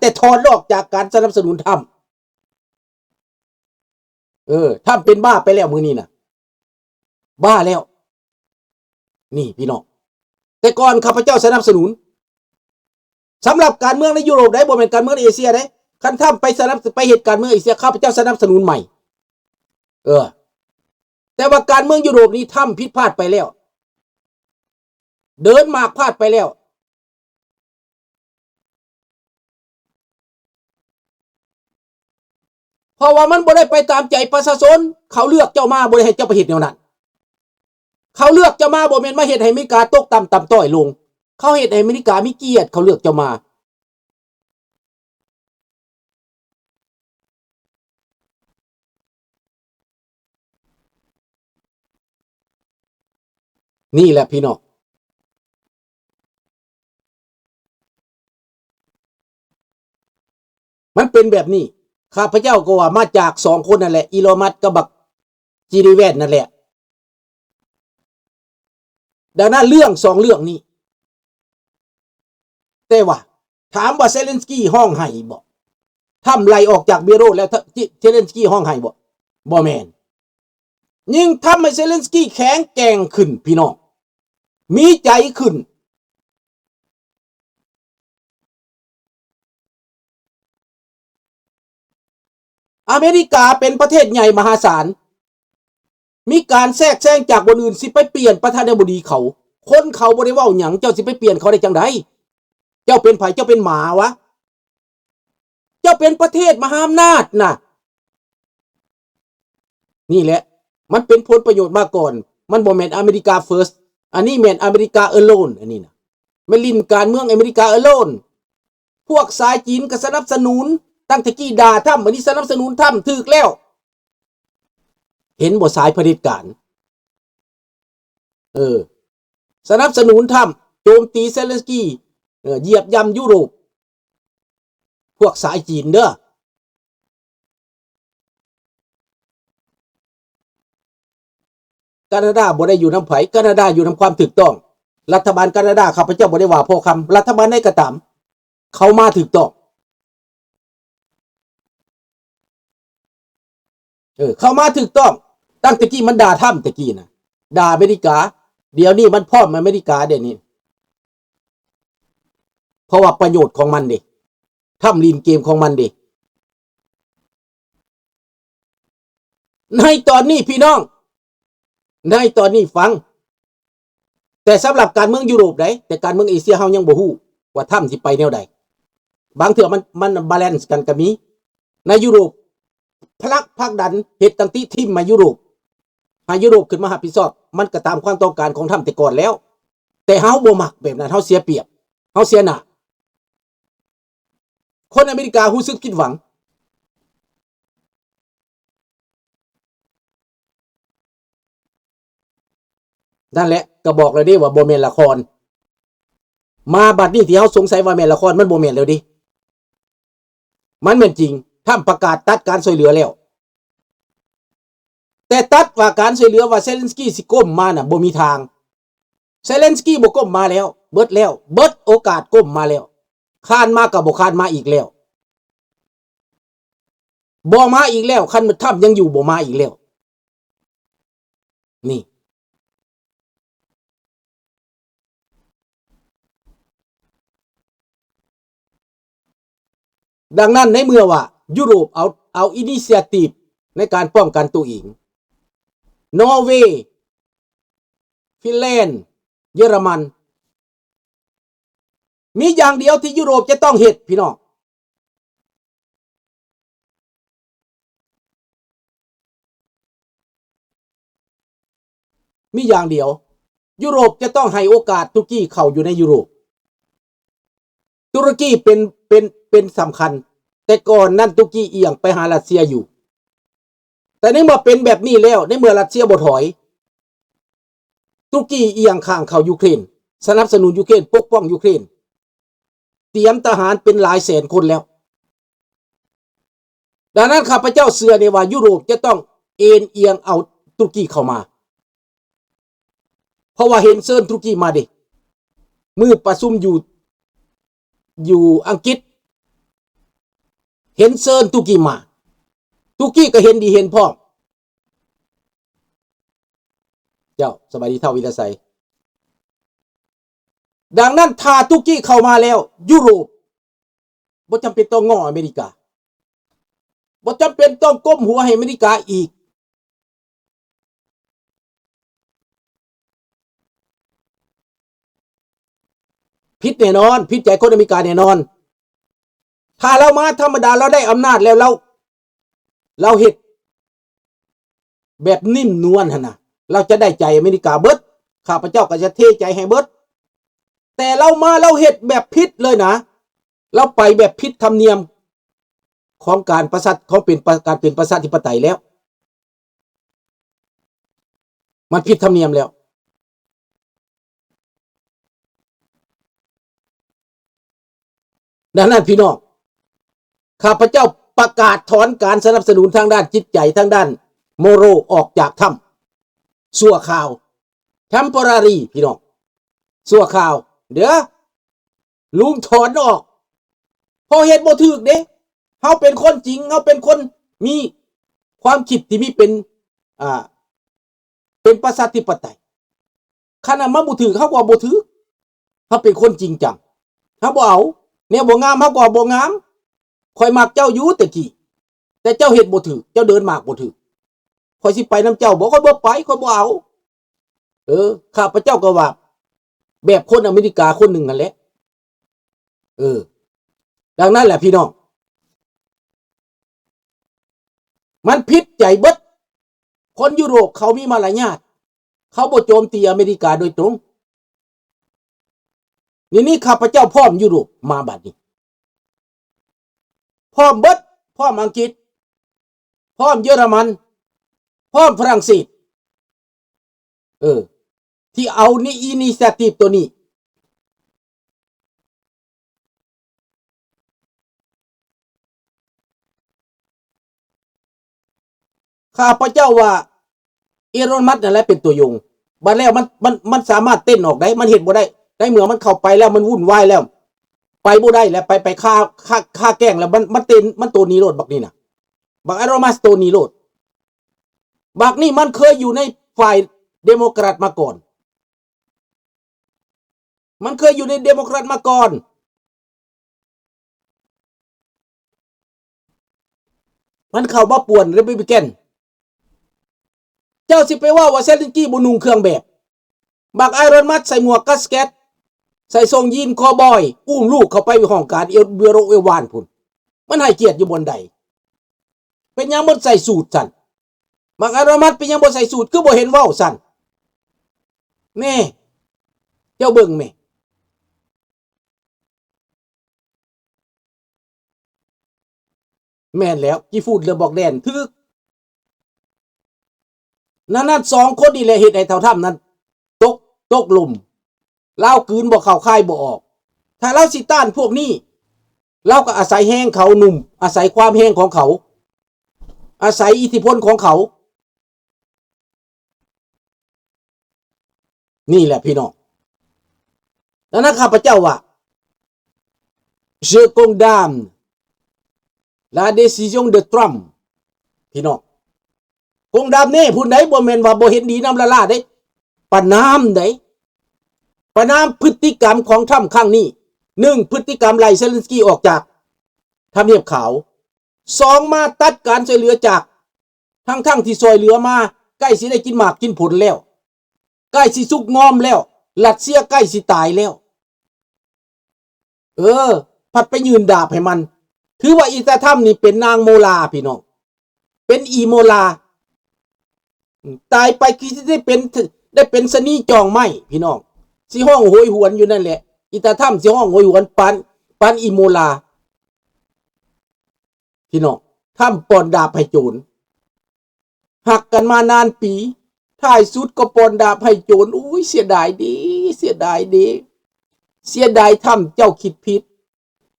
แต่ถอนออกจากการสนับสนุนทำทำเป็นบ้าไปแล้วมือนี้นะบ้าแล้วนี่พี่น้องแต่ก่อนข้าพเจ้าสนับสนุนสำหรับการเมืองในยุโรปได้บ่เป็นการเมืองในเอเชียได้คันทำไปเหตุการเมืองเอเชียข้าพเจ้าสนับสนุนใหม่แต่ว่าการเมืองยุโรปนี้ทำผิดพลาดไปแล้วเดินมากพลาดไปแล้วเพราะว่ามันบ่ได้ไปตามใจประชาชนเขาเลือกเจ้ามาบ่ได้ให้เจ้าไปเฮ็ดแนวนั้นเขาเลือกเจ้ามาบ่แม่นมาเฮ็ดให้อเมริกาตกต่ำต้อยลงเขาเฮ็ดให้อเมริกามีเกียรติเขาเลือกเจ้ามานี่แหละพี่น้องมันเป็นแบบนี้ข้าพเจ้าก็ว่ามาจาก2คนนั่นแหละอีโลมัสกับบักจีริแวนนั่นแหละดังนั้นเรื่อง2เรื่องนี้แต่ว่าถามว่าเซเลนสกี้ห้องไห้บ่ทำไล่ออกจากเบโรแล้วเซเลนสกี้ห้องไห้บ่แม่นยิ่งทำให้เซเลนสกี้แข็งแกร่งขึ้นพี่น้องมีใจขึ้นอเมริกาเป็นประเทศใหญ่มหาศาลมีการแทรกแซงจากบนอื่นสิไปเปลี่ยนประธานาธิบดีเขาคนเขาบ่ได้เว้าหยังเจ้าสิไปเปลี่ยนเขาได้จังไดเจ้าเป็นไผเจ้าเป็นหมาวะเจ้าเป็นประเทศมหาอำนาจน่ะนี่แหละมันเป็นผลประโยชน์มาก่อนมันบ่แม่นอเมริกาเฟิร์สอันนี้แม่นอเมริกาเอโลนอันนี้นะไม่ลิ้นการเมืองอเมริกาเอโลนพวกสายจีนก็สนับสนุนตั้งแต่กี้ด่าทำวันนี้สนับสนุนทำถึกแล้วเห็นบ่สายผลิตการสนับสนุนทำโจมตีเซเลนสกี้เหยียบย่ำยุโรปพวกสายจีนเด้อแคนาดาบ่ได้อยู่น้ำไผ่แคนาดาอยู่น้ำความถูกต้องรัฐบาลแคนาดาข้าพเจ้าบ่ได้ว่าพอคำรัฐบาลได้กระตำเขามาถูกต้องเขามาถูกต้องตั้งแต่กี้มันด่าถ้ำแต่กี้นะด่าอเมริกาเดี๋ยวนี้มันพร้อมอเมริกาเดี๋ยวนี้เพราะว่าประโยชน์ของมันดิถ้ำลีนเกมของมันดิในตอนนี้พี่น้องในตอนนี้ฟังแต่สำหรับการเมืองยุโรปได้แต่การเมืองเอเชียเฮายังบ่ฮู้ว่าถ้ำสิไปแนวใดบางเถื่อมันบาลานซ์กันก็มีในยุโรปพักดันเหตุตั้งที่ทิมมายุโรปให้ยุโรปขึ้นมารับผิดชอบมันก็ตามความต้องการของถ้ำแต่ก่อนแล้วแต่เฮาบ่มักแบบนั้นเฮาเสียเปรียบเฮาเสียหน้าคนอเมริการู้สึกผิดหวังนั่นแหละก็บอกเลยดิว่าบ่แม่นละครมาบัดนี้ที่เฮาสงสัยว่าแม่นละครมันบ่แม่นแล้วดิมันแม่นจริงถ้ำประกาศตัดการช่วยเหลือแล้วแต่ตัดว่าการช่วยเหลือว่าเซเลนสกี้สิก้มมาน่ะบ่มีทางเซเลนสกี้บ่ก้มมาแล้วเบิดโอกาสก้มมาแล้วคานมาก็บ่คานมาอีกแล้วบ่มาอีกแล้วคันมันถ้ำยังอยู่บ่มาอีกแล้วนี่ดังนั้นในเมื่อว่ายุโรปเอาอินิเชียทีฟในการป้องกันตัวเองนอร์เวย์ฟินแลนด์เยอรมันมีอย่างเดียวที่ยุโรปจะต้องเฮ็ดพี่น้องมีอย่างเดียวยุโรปจะต้องให้โอกาสตุรกีเข้าอยู่ในยุโรปตุรกีเป็นสำคัญแต่ก่อนนั้นตุรกีเอียงไปหารัสเซียอยู่แต่ในเมื่อเป็นแบบนี้แล้วในเมื่อรัสเซียบ่ถอยตุรกีเอียงข้างเข้ายูเครนสนับสนุนยูเครนปกป้องยูเครนเตรียมทหารเป็นหลายแสนคนแล้วดังนั้นข้าพเจ้าเชื่อในว่ายุโรปจะต้องเอ็นเอียงเอาตุรกีเข้ามาเพราะว่าเห็นเซิร์นตุรกีมาดิมือประชุมอยู่อังกฤษ เห็นเซิร์นตุกี้มาตุกี้ก็เห็นดีเห็นพ่อเจ้าสบายดีเท่าวิทยาไสดังนั้นถ้าตุกี้เข้ามาแล้วยุโรปบ่จำเป็นต้องง้ออเมริกาบ่จำเป็นต้องก้มหัวให้อเมริกาอีกผิดแน่นอนผิดใจคนอเมริกาแน่นอนถ้าเรามาธรรมดาเราได้อำนาจแล้วเราเฮ็ดแบบนิ่มนวลหั่นน่ะเราจะได้ใจอเมริกาเบิดข้าพเจ้าก็จะเทใจให้เบิดแต่เรามาเราเฮ็ดแบบผิดเลยนะเราไปแบบผิดธรรมเนียมของการประชาของเป็นการเป็นประชาธิปไตยแล้วมันผิดธรรมเนียมแล้วดังนั้นพี่น้องข้าพเจ้าประกาศถอนการสนับสนุนทางด้านจิตใจทางด้านโมโรออกจากถ้ำชั่วคราว temporary พี่น้องชั่วคราวเดี๋ยวลุงถอนออกพอเฮ็ดบ่ถูกเด้เฮาเป็นคนจริงเฮาเป็นคนมีความคิดที่มีเป็นประชาธิปไตยขนาดมาบ่ถูกเฮาก็บ่ถูกเฮาเป็นคนจริงจังเฮาบ่เอาแนวบ่งามเฮาก็บ่งามข่อยมักเจ้าอยู่แต่กี้แต่เจ้าเฮ็ดบ่ถูกเจ้าเดินมากบ่ถูกข่อยสิไปนำเจ้าบ่ข่อยบ่ไปข่อยบ่เอาข้าพเจ้าก็ว่าแบบคนอเมริกาคนหนึ่งนั่นแหละดังนั้นแหละพี่น้องมันผิดใจเบิดคนยุโรปเขามีมารยาทเขาบ่โจมตีอเมริกาโดยตรงนี่ข้าพเจ้าพร้อมยุโรปมาบัดนี้พร้อมเบิดพร้อมอังกฤษพร้อมเยอรมันพร้อมฝรั่งเศสที่เอานี่อินิเชียทีฟตัวนี้ข้าพเจ้าว่าอีรอนมัสก์นั่นแหละเป็นตัวโยงบัดแล้วมันสามารถเต้นออกได้มันเห็นบ่ได้ได้เมื่อมันเข้าไปแล้วมันวุ่นวายแล้วไปบ่ได้แล้วไปฆ่าแกล้งแล้วมันเต้นมันตัวนี้โลดบักนี่น่ะบักอีรอนมัสก์ตัวนี้โลดบักนี่มันเคยอยู่ในฝ่ายเดโมแครตมาก่อนมันเคยอยู่ในเดโมแครตมาก่อนมันเข้ามาป่วนรีพับลิกันเจ้าสิไปว่าเซเลนสกี้บ่นุ่งเครื่องแบบบักไอรอนมัสใส่หมวกกัสเก็ตใส่ทรงยีนคอบอยอุ้มลูกเข้าไปห้องการเบโรเอวานพุ่นมันให้เกียรติอยู่บนใดเป็นยังบ่ใส่สูทสั่นบักไอรอนมัสเป็นยังบ่ใส่สูทคือบ่เห็นเว้าสั่นแม่เจ้าเบิ่งแม่แม่นแล้วกี่ฟูดเลยบอกแดนทึกนั่นสองคนนี่แหละเฮ็ดให้เท่าถ้ำนั้นตกลุมเล่ากืนบ่เข้าค่ายบ่ออกถ้าเราสิต้านพวกนี้เราก็อาศัยแห้งเขาหนุ่มอาศัยความแห้งของเขาอาศัยอิทธิพลของเขานี่แหละพี่น้องแล้วนะข้าพเจ้าว่า Je condamne la décision de Trump พี่น้องคงดำนี่ผู้ใดบ่แม่นว่าบ่เห็นดีนำละล่าเด้ประนามได้ประนามพฤติกรรมของทรัมป์ครั้งนี้1พฤติกรรมไล่เซเลนสกี้ออกจากทำเนียบขาว2มาตัดการช่วยเหลือจากทั้งที่ช่วยเหลือมาใกล้สิได้กินหมากกินผลแล้วใกล้สิสุกงอมแล้วรัสเซียใกล้สิตายแล้วพัดไปยืนดาบให้มันถือว่าอีตาถ้ำนี่เป็นนางโมลาพี่น้องเป็นอีโมลาตายไปคือจะได้เป็นสนีจองไม้พี่น้องสิห้องโหยหวนอยู่นั่นแหละอีตาถ้ำสิห้องโหยหวนปานอีโมลาพี่น้องถ้ำปอนดาบให้โจรหักกันมานานปีท้ายสุดก็ปอนดาบให้โจรอุ้ยเสียดายดีเสียดายถ้ำเจ้าคิดผิด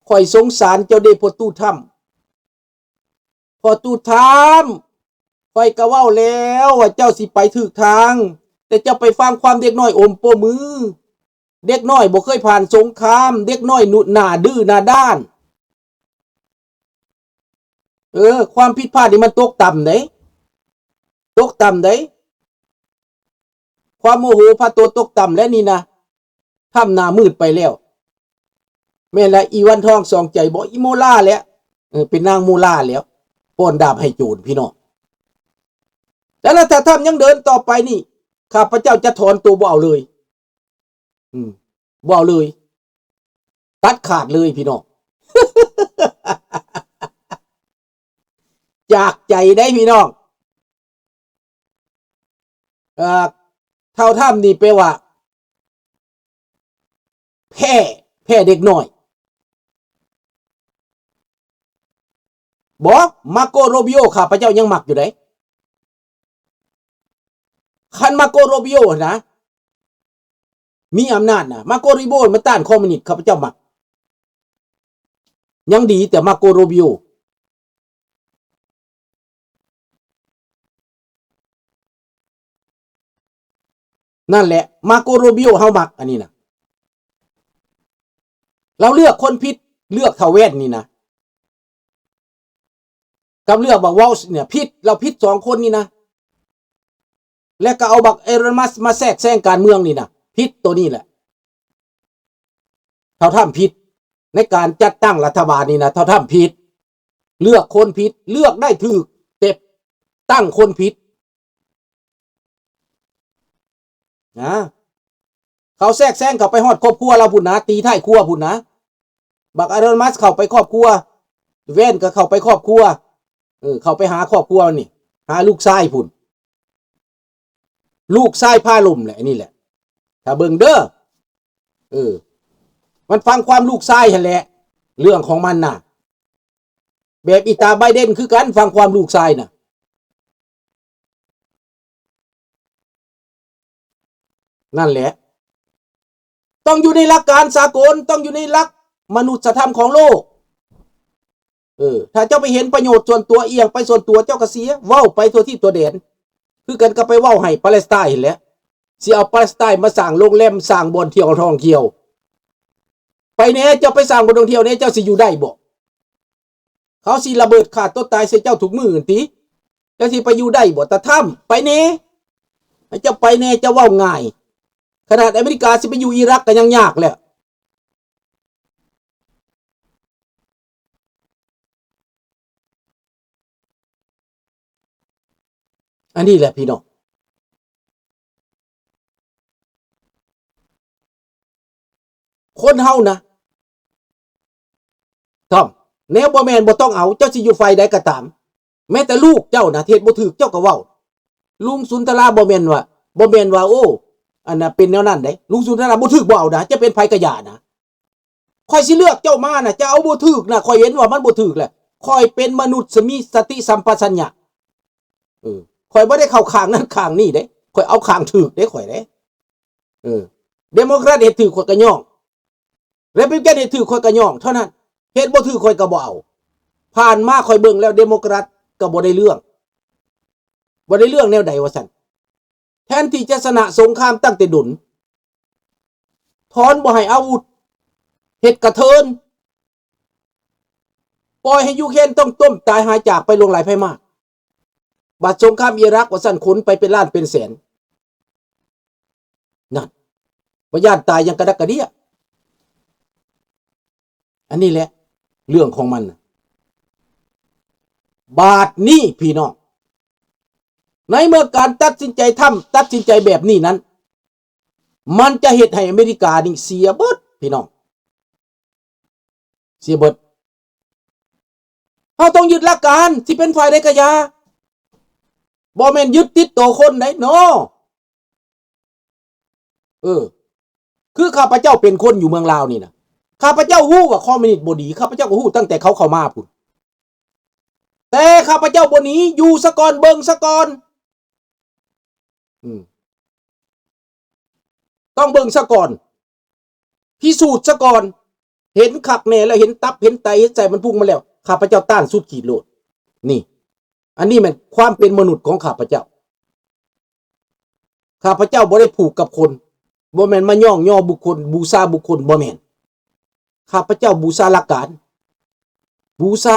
ข่อยสงสารเจ้าเด้พอตู้ถ้ำข่อยก็เว้าแล้วว่าเจ้าสิไปถูกทางแต่เจ้าไปฟังความเด็กน้อยอมโปมือเด็กน้อยบ่เคยผ่านสงครามเด็กน้อยหน้าดื้อหน้าด้าน ความผิดพลาดนี่มันตกต่ำเด้ตกต่ำเด้ความโมโหพาตัวตกต่ำแล้วนี่นะทำหน้ามืดไปแล้วแม่ละอีวันทองสองใจบอกอีโมล่าแล้วเป็นนางโมล่าแล้วป้อนดาบให้โจรพี่น้องแต่ถ้าทำยังเดินต่อไปนี่ข้าพเจ้าจะถอนตัวบ่เอาเลยบ่เอาเลยตัดขาดเลยพี่น้อง จากใจได้พี่น้องเท่าถ้ำนี่แปลว่าแพ้เด็กหน่อยบอกมาโกโรบิโอข้าพเจ้ายังหมักอยู่ไหนคันมาโกโรบิโอนะมีอำนาจนะมาโกโรบิโอมาต้านคอมมิวนิสต์ข้าพเจ้าหมักยังดีแต่มาโกโรบิโอนั่นแหละมาโกโรบิโอเฮาหมักอันนี้นะเราเลือกคนผิดเลือกเทาเวนนี่นะกับเลือกบักวอลส์เนี่ยผิดเราผิดสองคนนี่นะและก็เอาบักเอรอนมัสมาแทรกแซงการเมืองนี่นะผิดตัวนี้แหละเท่าทำผิดในการจัดตั้งรัฐบาลนี่นะเท่าทำผิดเลือกคนผิดเลือกได้ถูกแต่ตั้งคนผิดนะเขาแทรกแซงเขาไปฮอดครอบครัวเราพุ่นนะตีท้ายครัวพุ่นนะบักเอรอนมัสเข้าไปครอบครัวเว้นก็เข้าไปครอบครัวเข้าไปหาครอบครัวนี่หาลูกชายพุ่นลูกชายพาลมแหละนี่แหละถ้าเบิ่งเด้อมันฟังความลูกชายหั่นแหละเรื่องของมันน่ะแบบอีตาไบเดนคือกันฟังความลูกชายน่ะนั่นแหละต้องอยู่ในหลักการสากลต้องอยู่ในหลักมนุษยธรรมของโลกถ้าเจ้าไปเห็นประโยชน์ส่วนตัวเอียงไปส่วนตัวเจ้าก็เสียเว้าไปตัวที่ตัวเด่นคือกันก็ไปเว้าให้ปาเลสไตน์เห็นแล้วสิเอาปาเลสไตน์มาสร้างโรงแรมสร้างบ่อนเที่ยวท่องเที่ยวไปแน่เจ้าไปสร้างบ่อนท่องเที่ยวเนี่ยเจ้าสิอยู่ได้บ่เขาสิระเบิดขาดต้นตายใส่เจ้าทุกมื้อติเจ้าสิไปอยู่ได้บ่ตะถ้ำไปแน่เจ้าไปแน่เจ้าเว้าง่ายขนาดอเมริกาสิไปอยู่อิรักก็ยังยากแล้วอันนี้แหละพี่น้องคนเฮานะต้องแนวบ่แม่นบ่ต้องเอาเจ้าสิอยู่ไฟใดก็ตามแม้แต่ลูกเจ้านะเทศบ่ถูกเจ้าก็เว้าลุงสุนทราบ่แม่นว่าโอ้อันน่ะเป็นแนวนั้นได้ลุงสุนทราบ่ถูกบ่เอานะจะเป็นไผก็อย่านะค่อยสิเลือกเจ้ามาน่ะจะเอาบ่ถูกนะค่อยเห็นว่ามันบ่ถูกแหละค่อยเป็นมนุษย์มีสติสัมปชัญญะข่อยบ่ได้เข้าข้างนั้นข้างนี้เด้ข่อยเอาข้างถูกเด้ข่อยเด้เดโมแครตเฮ็ดถูกข่อยก็ย่องเรพับลิกันเฮ็ดถูกข่อยก็ย่องเท่านั้นเฮ็ดบ่ถูกข่อยก็บ่เอาผ่านมาข่อยเบิ่งแล้วเดโมแครตก็บ่ได้เรื่องแนวใดว่าซั่นแทนที่จะชนะสงครามตั้งแต่ดุนถอนบ่ให้อาวุธเฮ็ดกระเทินปล่อยให้ยูเครนต้องต้มตายหายจากไปลงหลายไผมาบัดสงครามอิรักว่าซั่นขนไปเป็นล้านเป็นแสนนั่นบ่ย่านตายยังกระดักกระเดี้ยอันนี้แหละเรื่องของมันบาดนี้พี่น้องในเมื่อการตัดสินใจตัดสินใจแบบนี้นั้นมันจะเฮ็ดให้อเมริกานี่เสียเบิดพี่น้องเสียเบิดเฮาต้องยึดหลักการที่เป็นฝ่ายใดก็อย่าบ่แม่นยึดติดตัวคนได้เนาะคือข้าพเจ้าเป็นคนอยู่เมืองลาวนี่นะข้าพเจ้าฮู้ว่าคอมมิวนิสต์บ่ดีข้าพเจ้าก็ฮู้ตั้งแต่เขาเข้ามาพุ่นแต่ข้าพเจ้าบ่หนีอยู่ซะก่อนเบิ่งซะก่อนต้องเบิ่งซะก่อนพิสูจน์ซะก่อนเห็นคักแน่แล้วเห็นตับเห็นไตเห็นใจมันพุ่งมาแล้วข้าพเจ้าต้านสุดขีดโลดนี่อันนี้มันความเป็นมนุษย์ของข้าพเจ้าบ่ได้ผูกกับคนบ่แม่นมาย่องย่อบุคคลบูชาบุคคลบ่แม่นข้าพเจ้าบูชาหลักการบูชา